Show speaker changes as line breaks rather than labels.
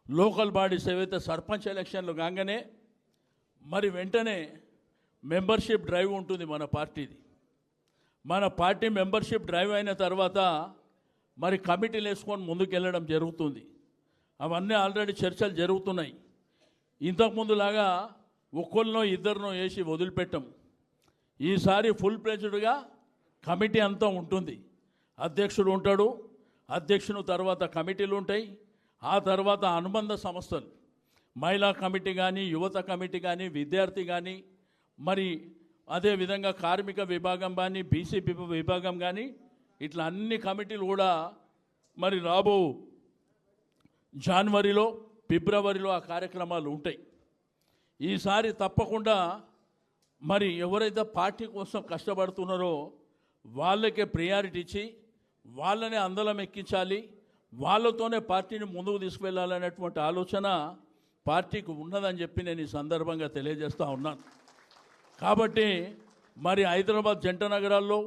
Local bodies ఏవైతే సర్పంచ్ ఎలక్షన్లు కాగానే మరి వెంటనే మెంబర్షిప్ డ్రైవ్ ఉంటుంది మన పార్టీది. మన పార్టీ మెంబర్షిప్ డ్రైవ్ అయిన తర్వాత మరి కమిటీలు వేసుకొని ముందుకెళ్ళడం జరుగుతుంది. అవన్నీ ఆల్రెడీ చర్చలు జరుగుతున్నాయి. ఇంతకుముందులాగా ఒక్కరినో ఇద్దరినో వేసి వదిలిపెట్టం. ఈసారి ఫుల్ ప్లేజ్డ్గా కమిటీ అంతా ఉంటుంది. అధ్యక్షుడు ఉంటాడు, అధ్యక్షుని తర్వాత కమిటీలు ఉంటాయి. ఆ తర్వాత అనుబంధ సంస్థలు, మహిళా కమిటీ కానీ, యువత కమిటీ కానీ, విద్యార్థి కానీ, మరి అదేవిధంగా కార్మిక విభాగం కానీ, బీసీ విభాగం కానీ, ఇట్లా అన్ని కమిటీలు కూడా మరి రాబో జనవరిలో, ఫిబ్రవరిలో ఆ కార్యక్రమాలు ఉంటాయి. ఈసారి తప్పకుండా మరి ఎవరైతే పార్టీ కోసం కష్టపడుతున్నారో వాళ్ళకే ప్రయారిటీ ఇచ్చి వాళ్ళనే అందలం ఎక్కించాలి, వాళ్ళతోనే పార్టీని ముందుకు తీసుకువెళ్ళాలనేటువంటి ఆలోచన పార్టీకి ఉన్నదని చెప్పి నేను ఈ సందర్భంగా తెలియజేస్తూ ఉన్నాను. కాబట్టి మరి హైదరాబాద్ జంట నగరాల్లో